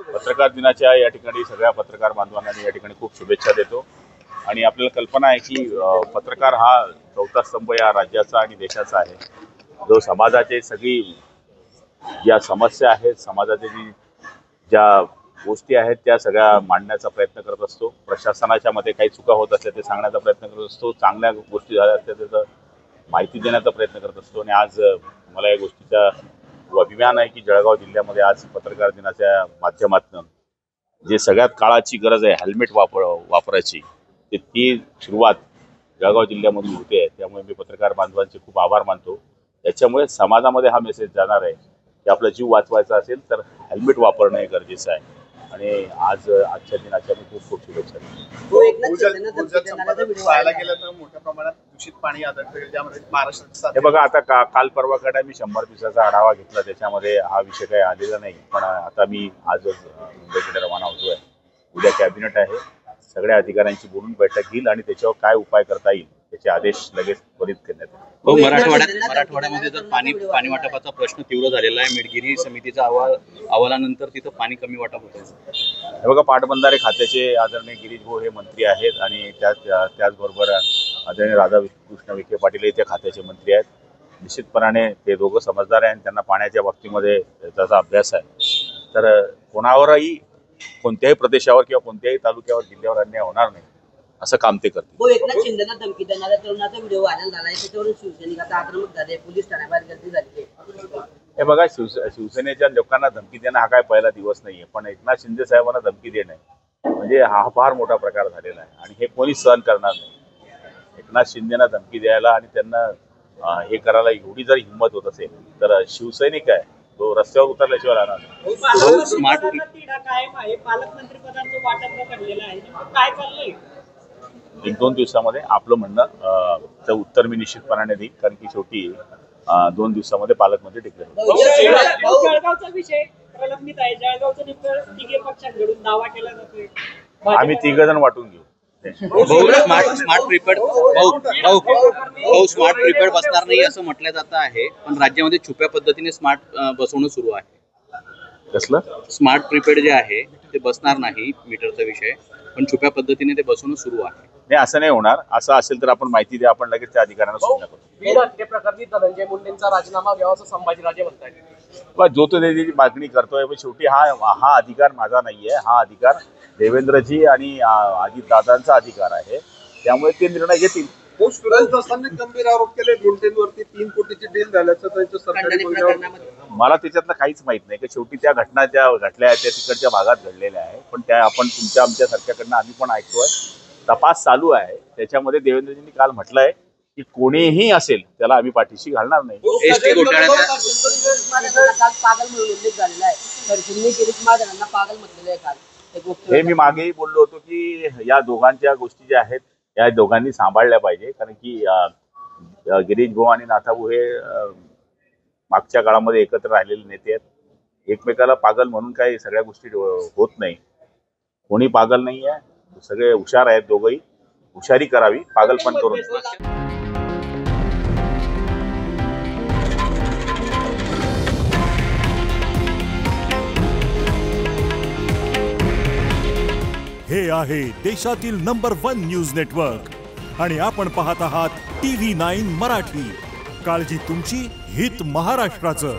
पत्रकार दिनाच्या या ठिकाणी सगळ्या पत्रकार बांधवांना या ठिकाणी खूप शुभेच्छा देतो आणि आपल्याला कल्पना आहे की पत्रकार हा चौथा स्तंभ या राज्याचा आणि देशाचा आहे, जो समाजाचे सगळी ज्या समस्या आहेत, समाजातील ज्या गोष्टी आहेत त्या सगळ्या मांडण्याचा प्रयत्न करत असतो। प्रशासनाच्या मध्ये काही चुका होत असल्या ते सांगण्याचा प्रयत्न करत असतो, चांगल्या गोष्टी झाल्या असल्या त्याचं माहिती देण्याचा प्रयत्न करत असतो। आणि आज मला या गोष्टीचा अभिमान आहे की जळगाव जिल्ह्यामध्ये आज पत्रकार दिनाच्या माध्यमातून जे सगळ्यात काळाची गरज आहे हेल्मेट वापरायची ती सुरुवात जळगाव जिल्ह्यामधून होते आहे। त्यामुळे मी पत्रकार बांधवांचे खूप आभार मानतो। त्याच्यामुळे समाजामध्ये हा मेसेज जाणार आहे की आपला जीव वाचवायचा असेल तर हेल्मेट वापरणं हे गरजेचं आहे। आणि आजच्या दिनाच्या मी खूप खूप शुभेच्छा हे बघा, आता काल परवाकडे मी 100 दिवसाचा आढावा घेतला, त्याच्यामध्ये हा विषय काही आलेला नाही। पण आता मी आजच मुंबईकडे रवाना होतोय। उद्या कॅबिनेट आहे, सगळ्या अधिकाऱ्यांची बोलून बैठक घेईल आणि त्याच्यावर काय उपाय करता येईल त्याचे आदेश लगेच त्वरित करण्यात येईल। मराठवाड्यामध्ये जर पाणी वाटपाचा प्रश्न तीव्र झालेला आहे, मेडगिरी समितीचा अहवालानंतर तिथं पाणी कमी वाटप होतं। हे बघा, पाटबंधारे खात्याचे आदरणीय गिरीश भाऊ हे मंत्री आहेत आणि त्याचबरोबर आदरणीय राधाकृष्ण विखे पाटील हे त्या खात्याचे मंत्री आहेत। निश्चितपणाने ते दोघं समजदार आहे आणि त्यांना पाण्याच्या बाबतीमध्ये त्याचा अभ्यास आहे। तर कोणावरही कोणत्याही प्रदेशावर किंवा कोणत्याही तालुक्यावर जिल्ह्यावर अन्याय होणार नाही असं काम ते करते। एकनाथ शिंदेना धमकी देणाऱ्या तरुणाचा व्हिडिओ व्हायरल झाला आहे, त्याच्यावरून शिवसैनिकांचा आक्रमक झाले, पोलीस ठाण्याबाहेर गर्दी झाली आहे। हे बघा, शिवसेनेच्या लोकांना धमकी देणं हा काय पहिला दिवस नाहीये, पण एकनाथ शिंदे साहेबांना धमकी देणं म्हणजे हा फार मोठा प्रकार झालेला आहे आणि हे कोणी सहन करणार नाही। एकनाथ शिंदेना धमकी द्यायला आणि त्यांना हे करायला एवढी जर हिंमत होत असेल तर शिवसैनिक आहे तो रस्त्यावर उतरल्याशिवाय राहणार नाही। एक दोन दिवसामध्ये आपलं म्हणणं उत्तर मी निश्चितपणाने देईन, कारण की शेवटी 2 दिवसामध्ये पालकमंत्री डिक्लेअर आम्ही 3 जण वाटून घेऊ। स्मार्ट प्रीपेड बसणार नाही असं म्हटलं जात आहे, पण राज्यामध्ये छुप्या पद्धतीने स्मार्ट बसवणं सुरू आहे। कसलं स्मार्ट प्रीपेड जे आहे ते बसणार नाही, मीटरचा विषय, पण छुप्या पद्धतीने ते बसवणं सुरू आहे। नाही, असं नाही होणार। असं असेल तर आपण माहिती द्या, आपण लगेच त्या अधिकाऱ्यांना सूचना करू। प्रकरणी धनंजय मुंडेंचा राजीनामा घ्यावा असं संभाजीराजे म्हणतात। जो तो त्याची मागणी करतोय, पण शेवटी हा अधिकार माझा नाहीये, हा अधिकार देवेंद्रजी आणि अजितदादांचा अधिकार आहे, त्यामुळे ते निर्णय घेतील। सुरेश दसांनी गंभीर आरोप केले, मुंडेंवरती 3 कोटीची डील झाल्याचं त्यांचं सरकारी मला त्याच्यातलं काहीच माहित नाही की शेवटी त्या घटना ज्या घडल्या आहेत त्या तिकडच्या भागात घडलेल्या आहे, पण त्या आपण आमच्या सारख्याकडनं आम्ही पण ऐकतोय। तपास चालू आहे, त्याच्यामध्ये देवेंद्रजींनी काल म्हटलंय की कोणीही असेल त्याला आम्ही पाठीशी घालणार नाही। एसटी घोटाळ्याचा हे मी मागेही बोललो होतो की या दोघांच्या गोष्टी ज्या आहेत या दोघांनी सांभाळल्या पाहिजे, कारण की गिरीश भाऊ आणि नाथाभाऊ हे मागच्या काळामध्ये एकत्र राहिलेले नेते आहेत। एकमेकाला पागल म्हणून काही सगळ्या गोष्टी होत नाही, कोणी पागल नाही आहे, सगळे हुशार आहेत, दोघंही हुशारी करावी, पागलपण करून। हे आहे देशातील नंबर 1 न्यूज नेटवर्क आणि आपण पाहत आहात TV9 मराठी। काळजी तुमची, हित महाराष्ट्राचं।